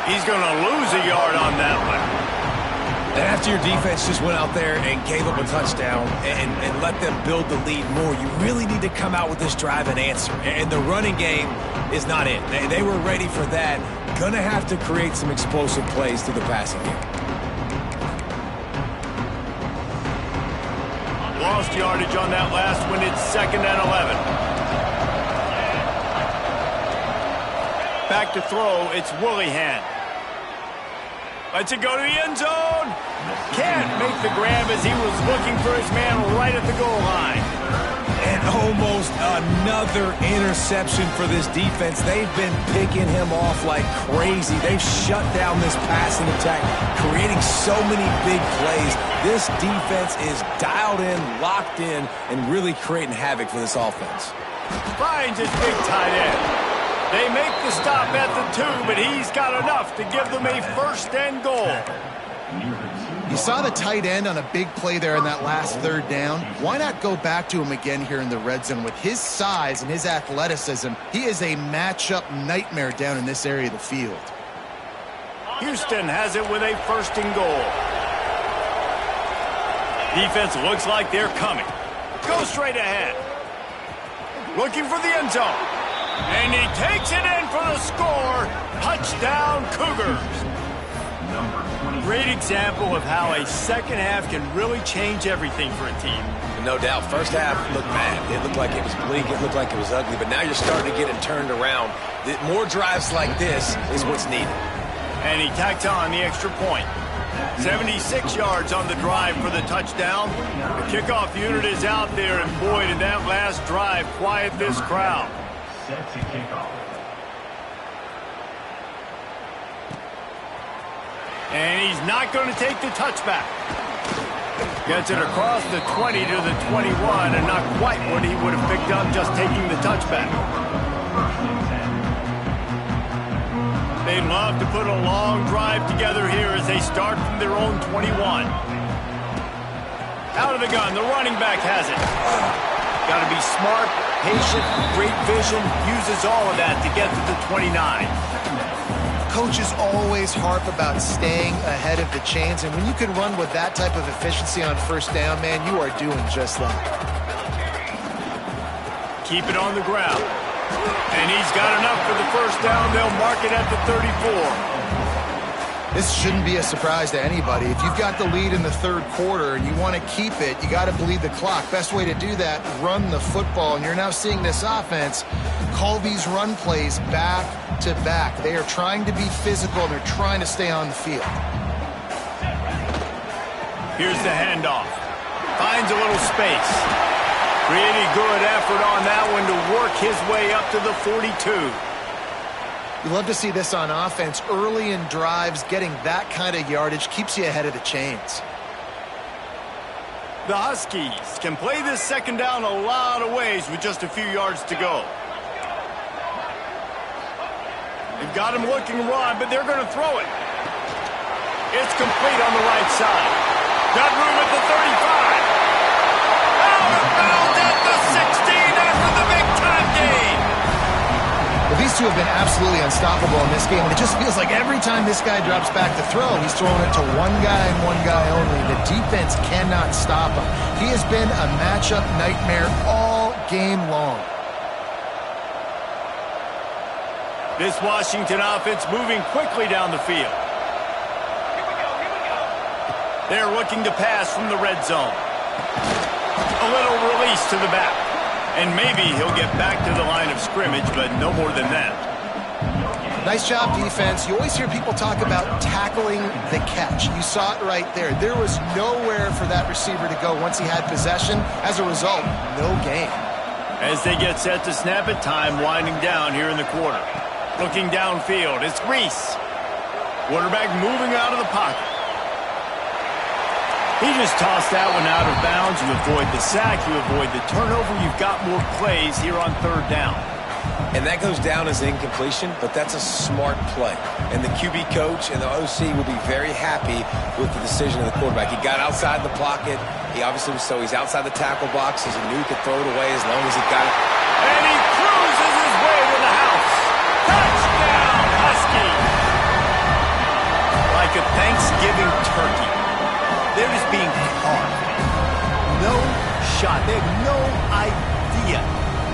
He's going to lose a yard on that one. And after your defense just went out there and gave up a touchdown and let them build the lead more, you really need to come out with this drive and answer. And the running game is not it. They were ready for that. Going to have to create some explosive plays through the passing game. Lost yardage on that last one. It's 2nd and 11. Back to throw. It's Willihan. Lets it go to the end zone. Can't make the grab as he was looking for his man right at the goal line. And almost another interception for this defense. They've been picking him off like crazy. They've shut down this passing attack, creating so many big plays. This defense is dialed in, locked in, and really creating havoc for this offense. Finds his big tight end. They make the stop at the 2, but he's got enough to give them a 1st and goal. You saw the tight end on a big play there in that last 3rd down. Why not go back to him again here in the red zone? With his size and his athleticism, he is a matchup nightmare down in this area of the field. Houston has it with a 1st and goal. Defense looks like they're coming. Go straight ahead. Looking for the end zone. And he takes it in for the score. Touchdown, Cougars. Great example of how a second half can really change everything for a team. No doubt. First half looked bad. It looked like it was bleak. It looked like it was ugly. But now you're starting to get it turned around. More drives like this is what's needed. And he tacks on the extra point. 76 yards on the drive for the touchdown. The kickoff unit is out there, and boy, did that last drive quiet this crowd. Set to kickoff. And he's not going to take the touchback. Gets it across the 20 to the 21, and not quite what he would have picked up just taking the touchback. They'd love to put a long drive together here as they start from their own 21. Out of the gun, the running back has it. Got to be smart, patient, great vision, uses all of that to get to the 29. Coaches always harp about staying ahead of the chains, and when you can run with that type of efficiency on 1st down, man, you are doing just that. Keep it on the ground. And he's got enough for the 1st down. They'll mark it at the 34. This shouldn't be a surprise to anybody. If you've got the lead in the 3rd quarter and you want to keep it, you got to bleed the clock. Best way to do that, run the football. And you're now seeing this offense call these run plays back to back. They are trying to be physical, and they're trying to stay on the field. Here's the handoff. Finds a little space. Pretty good effort on that one to work his way up to the 42. You love to see this on offense. Early in drives, getting that kind of yardage keeps you ahead of the chains. The Huskies can play this 2nd down a lot of ways with just a few yards to go. They've got him looking run, but they're going to throw it. It's complete on the right side. Got room at the 35. Out of bounds at the 16 after the big-time gain. Well, these two have been absolutely unstoppable in this game, and it just feels like every time this guy drops back to throw, he's throwing it to one guy and one guy only. The defense cannot stop him. He has been a matchup nightmare all game long. This Washington offense moving quickly down the field. They're looking to pass from the red zone. A little release to the back. And maybe he'll get back to the line of scrimmage, but no more than that. Nice job, defense. You always hear people talk about tackling the catch. You saw it right there. There was nowhere for that receiver to go once he had possession. As a result, no gain. As they get set to snap it, time winding down here in the quarter. Looking downfield, it's Reese. Quarterback moving out of the pocket. He just tossed that one out of bounds. You avoid the sack, you avoid the turnover. You've got more plays here on third down. And that goes down as incompletion, but that's a smart play. And the QB coach and the OC will be very happy with the decision of the quarterback. He got outside the pocket. He obviously was he's outside the tackle boxes. He knew he could throw it away as long as he got it. And he cruises his way to the house. Touchdown, Husky. Like a Thanksgiving turkey. They're just being caught. No shot. They have no idea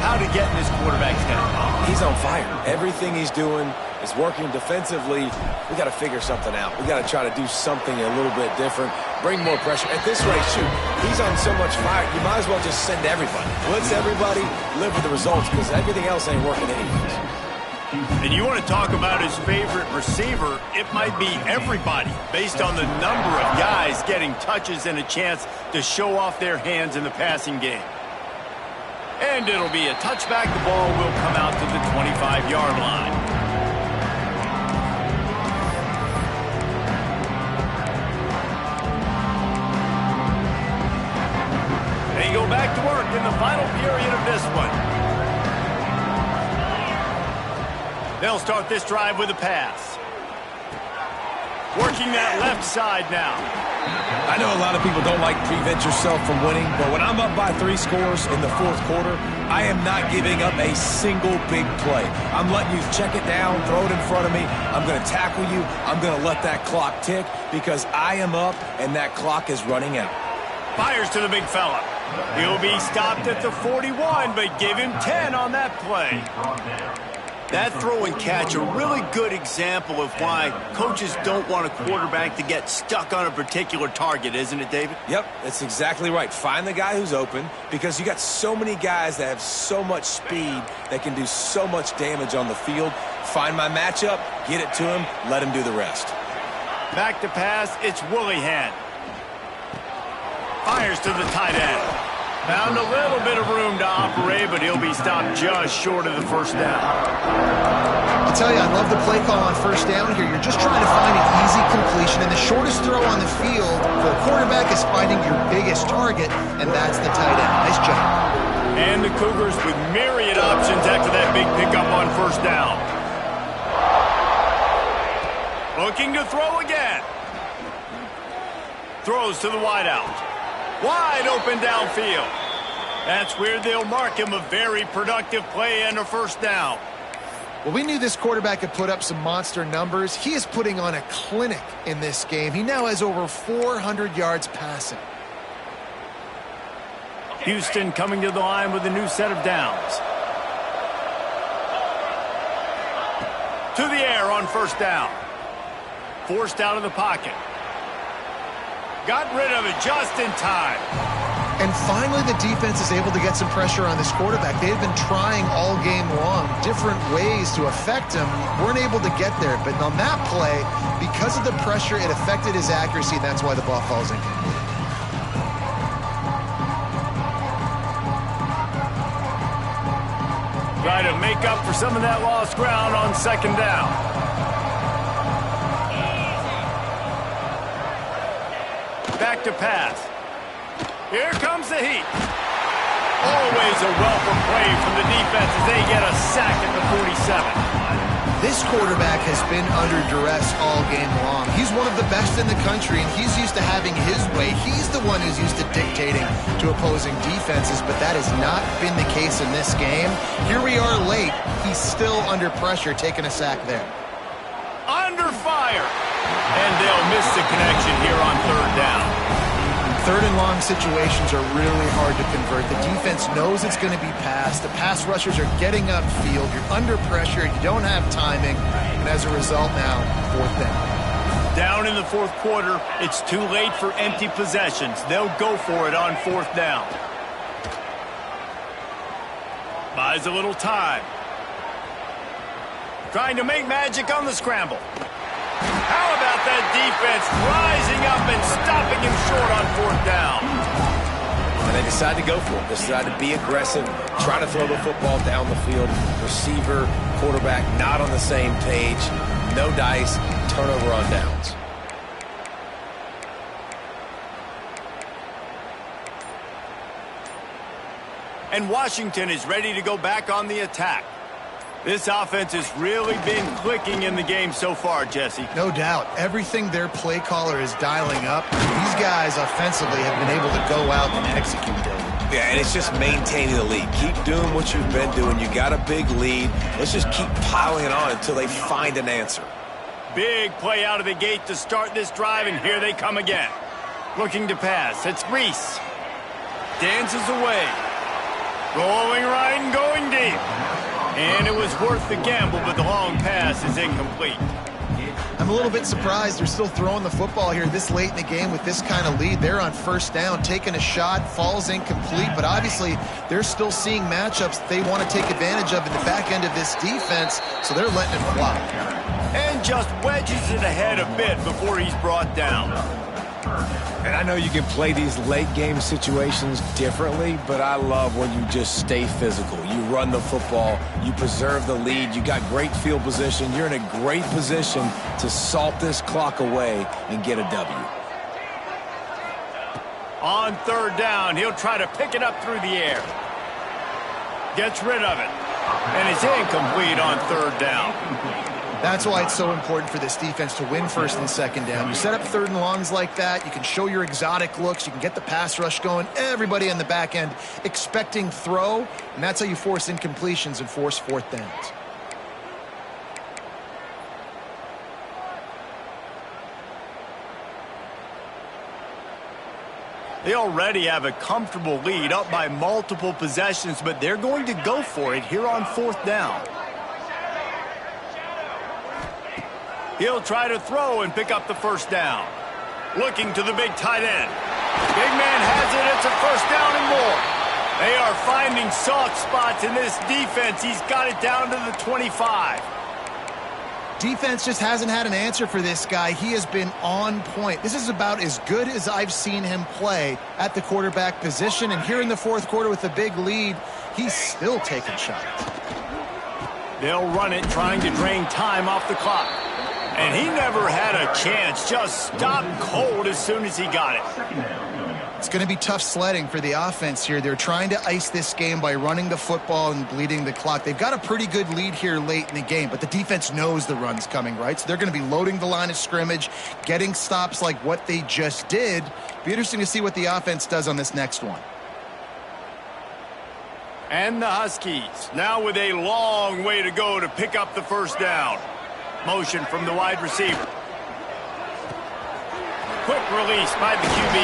how to get in this quarterback's head. He's on fire. Everything he's doing is working defensively. We got to figure something out. We got to try to do something a little bit different. Bring more pressure. At this rate, shoot, he's on so much fire. You might as well just send everybody. Blitz everybody, live with the results, because everything else ain't working anyways. And you want to talk about his favorite receiver, it might be everybody, based on the number of guys getting touches and a chance to show off their hands in the passing game. And it'll be a touchback. The ball will come out to the 25-yard line. They go back to work in the final period of this one. They'll start this drive with a pass. Working that left side now. I know a lot of people don't like prevent yourself from winning, but when I'm up by 3 scores in the fourth quarter, I am not giving up a single big play. I'm letting you check it down, throw it in front of me. I'm going to tackle you. I'm going to let that clock tick because I am up and that clock is running out. Fires to the big fella. He'll be stopped at the 41, but give him 10 on that play. That throw and catch, a really good example of why coaches don't want a quarterback to get stuck on a particular target, isn't it, David? Yep, that's exactly right. Find the guy who's open because you got so many guys that have so much speed that can do so much damage on the field. Find my matchup, get it to him, let him do the rest. Back to pass, it's Willihan. Fires to the tight end. Found a little bit of room to operate, but he'll be stopped just short of the first down. I'll tell you, I love the play call on first down here. You're just trying to find an easy completion, and the shortest throw on the field for a quarterback is finding your biggest target, and that's the tight end. Nice job. And the Cougars with myriad options after that big pickup on first down. Looking to throw again. Throws to the wideout. Wide open downfield. That's where they'll mark him a very productive play and a first down. Well, we knew this quarterback could put up some monster numbers. He is putting on a clinic in this game. He now has over 400 yards passing. Houston coming to the line with a new set of downs. To the air on first down. Forced out of the pocket. Got rid of it just in time. And finally, the defense is able to get some pressure on this quarterback. They've been trying all game long different ways to affect him. Weren't able to get there. But on that play, because of the pressure, it affected his accuracy, and that's why the ball falls in. Try to make up for some of that lost ground on second down. Back to pass. Here comes the heat. Always a welcome play from the defense as they get a sack at the 47. This quarterback has been under duress all game long. He's one of the best in the country, and he's used to having his way. He's the one who's used to dictating to opposing defenses, but that has not been the case in this game. Here we are late. He's still under pressure, taking a sack there. Under fire. And they'll miss the connection here on third down. Third and long situations are really hard to convert. The defense knows it's going to be passed. The pass rushers are getting upfield. You're under pressure. You don't have timing. And as a result now, fourth down. Down in the fourth quarter, it's too late for empty possessions. They'll go for it on fourth down. Buys a little time. Trying to make magic on the scramble. How about that defense rising up and stopping him short on fourth down? And they decided to go for it. Decided to be aggressive, try to throw the football down the field. Receiver, quarterback, not on the same page. No dice, turnover on downs. And Washington is ready to go back on the attack. This offense has really been clicking in the game so far, Jesse. No doubt. Everything their play caller is dialing up, these guys offensively have been able to go out and execute it. Yeah, and it's just maintaining the lead. Keep doing what you've been doing. You got a big lead. Let's just keep piling it on until they find an answer. Big play out of the gate to start this drive, and here they come again. Looking to pass. It's Reese. Dances away. Rolling right and going deep. And it was worth the gamble, but the long pass is incomplete. I'm a little bit surprised they're still throwing the football here this late in the game with this kind of lead. They're on first down, taking a shot, falls incomplete, but obviously they're still seeing matchups that they want to take advantage of in the back end of this defense, so they're letting it fly. And just wedges it ahead a bit before he's brought down. And I know you can play these late game situations differently, but I love when you just stay physical. You run the football, you preserve the lead, you got great field position, you're in a great position to salt this clock away and get a W. On third down, he'll try to pick it up through the air. Gets rid of it. And it's incomplete on third down. That's why it's so important for this defense to win first and second down. You set up third and longs like that, you can show your exotic looks, you can get the pass rush going, everybody on the back end expecting throw, and that's how you force incompletions and force fourth downs. They already have a comfortable lead, up by multiple possessions, but they're going to go for it here on fourth down. He'll try to throw and pick up the first down. Looking to the big tight end. Big man has it. It's a first down and more. They are finding soft spots in this defense. He's got it down to the 25. Defense just hasn't had an answer for this guy. He has been on point. This is about as good as I've seen him play at the quarterback position. And here in the fourth quarter with a big lead, he's still taking shots. They'll run it, trying to drain time off the clock. And he never had a chance, just stopped cold as soon as he got it. It's going to be tough sledding for the offense here. They're trying to ice this game by running the football and bleeding the clock. They've got a pretty good lead here late in the game, but the defense knows the run's coming, right? So they're going to be loading the line of scrimmage, getting stops like what they just did. Be interesting to see what the offense does on this next one. And the Huskies, now with a long way to go to pick up the first down. Motion from the wide receiver. Quick release by the QB.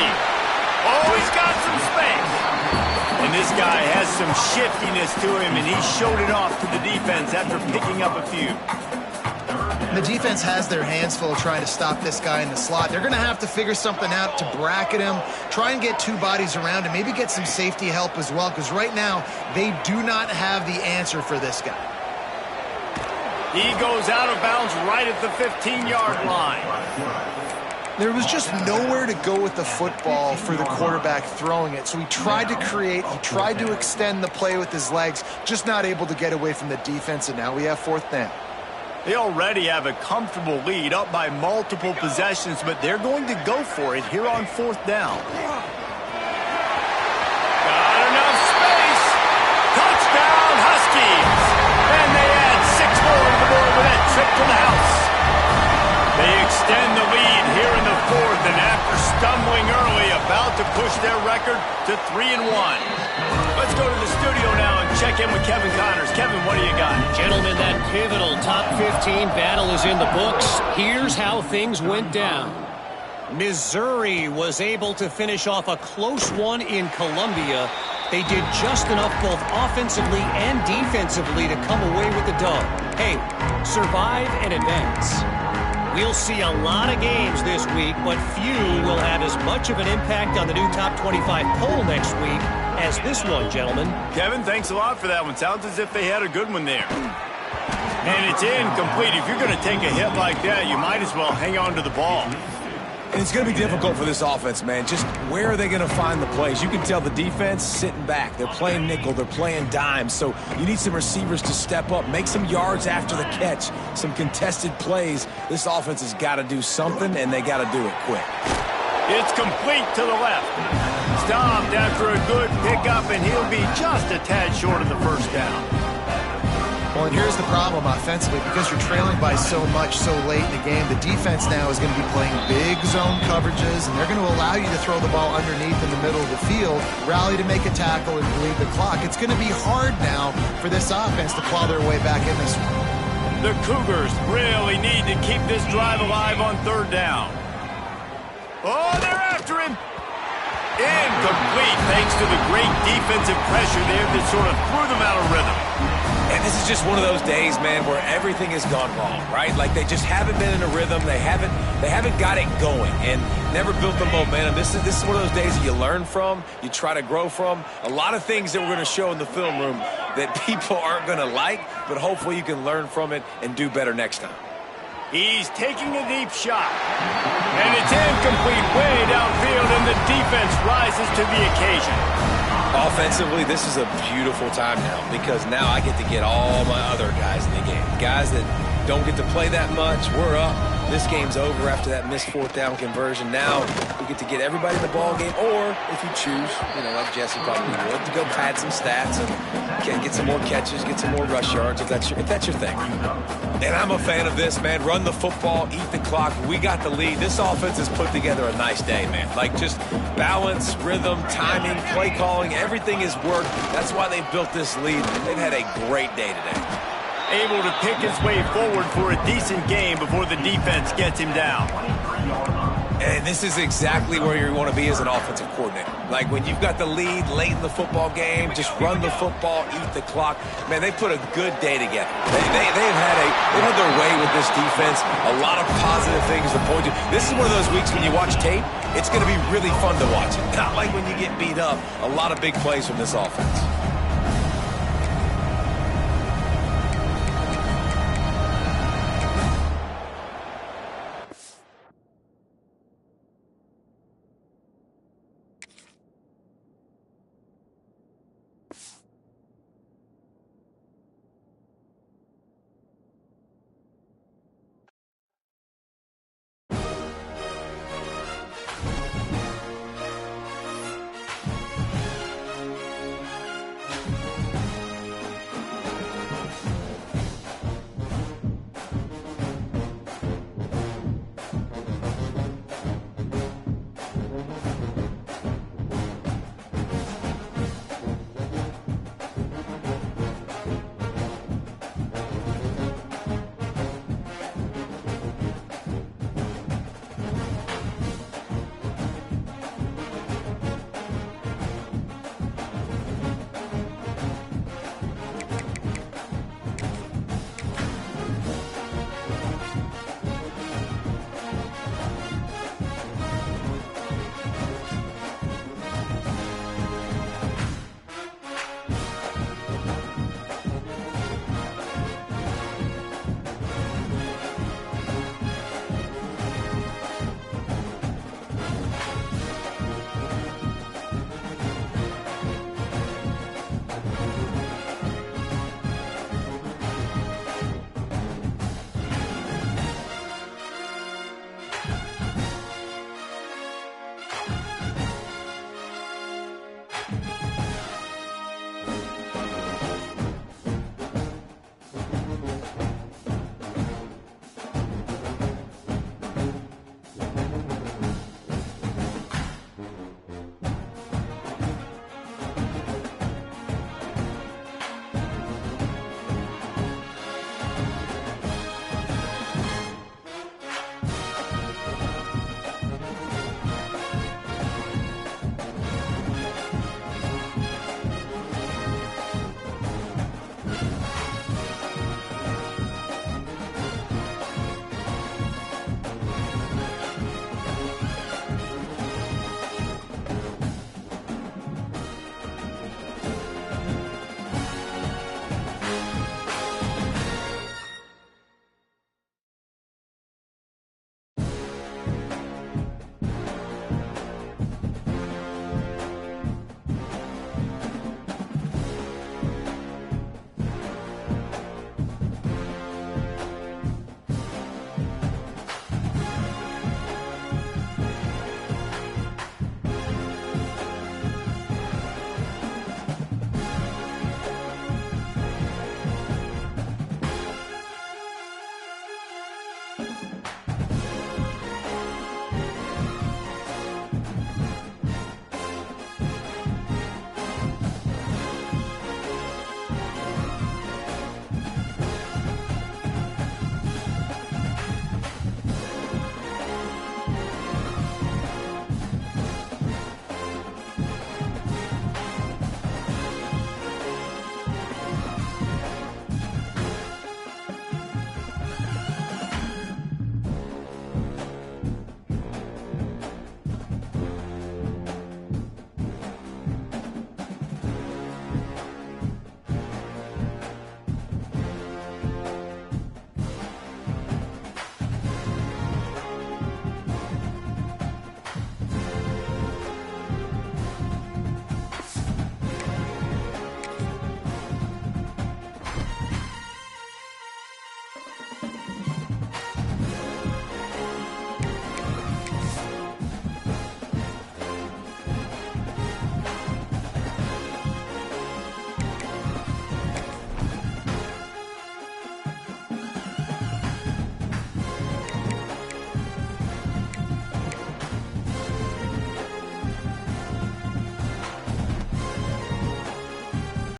Oh, he's got some space. And this guy has some shiftiness to him, and he showed it off to the defense after picking up a few. The defense has their hands full trying to stop this guy in the slot. They're going to have to figure something out to bracket him, try and get two bodies around him, maybe get some safety help as well, because right now they do not have the answer for this guy. He goes out of bounds right at the 15-yard line. There was just nowhere to go with the football for the quarterback throwing it. So he tried to create, he tried to extend the play with his legs, just not able to get away from the defense, and now we have fourth down. They already have a comfortable lead, up by multiple possessions, but they're going to go for it here on fourth down. Got enough space. Touchdown, Huskies. And they add 6 more to the board with that trip to the house. They extend the lead here in the fourth, and after stumbling early, about to push their record to 3-1. Let's go to the studio now and check in with Kevin Connors. Kevin, what do you got? Gentlemen, that pivotal top 15 battle is in the books. Here's how things went down. Missouri was able to finish off a close one in Columbia. They did just enough both offensively and defensively to come away with the dub. Hey, survive and advance. We'll see a lot of games this week, but few will have as much of an impact on the new top 25 poll next week as this one, gentlemen. Kevin, thanks a lot for that one. Sounds as if they had a good one there. And it's incomplete. If you're going to take a hit like that, you might as well hang on to the ball. And it's going to be difficult for this offense, man. Just where are they going to find the plays? You can tell the defense sitting back. They're playing nickel. They're playing dime. So you need some receivers to step up, make some yards after the catch, some contested plays. This offense has got to do something, and they got to do it quick. It's complete to the left. Stopped after a good pickup, and he'll be just a tad short of the first down. Well, and here's the problem offensively. Because you're trailing by so much so late in the game, the defense now is going to be playing big zone coverages, and they're going to allow you to throw the ball underneath in the middle of the field, rally to make a tackle, and bleed the clock. It's going to be hard now for this offense to claw their way back in this one. The Cougars really need to keep this drive alive on third down. Oh, they're after him. Incomplete thanks to the great defensive pressure there that sort of threw them out of rhythm. And this is just one of those days, man, where everything has gone wrong, right? Like they just haven't been in a rhythm. They haven't got it going and never built the momentum. This is one of those days that you learn from, you try to grow from. A lot of things that we're going to show in the film room that people aren't going to like, but hopefully you can learn from it and do better next time. He's taking a deep shot. And it's incomplete way downfield, and the defense rises to the occasion. Offensively, this is a beautiful time now because now I get to get all my other guys in the game. Guys that don't get to play that much, we're up. This game's over after that missed fourth down conversion. Now we get to get everybody in the ball game, or if you choose, like Jesse probably would, to go pad some stats and get some more catches, get some more rush yards if that's your thing. And I'm a fan of this, man. Run the football, eat the clock. We got the lead. This offense has put together a nice day, man. Like just balance, rhythm, timing, play calling, everything has worked. That's why they've built this lead. They've had a great day today. Able to pick his way forward for a decent game before the defense gets him down. And this is exactly where you want to be as an offensive coordinator. Like when you've got the lead late in the football game, just run the football, eat the clock. Man, they put a good day together. They've had their way with this defense. A lot of positive things to point to. This is one of those weeks when you watch tape, it's going to be really fun to watch. Not like when you get beat up. A lot of big plays from this offense.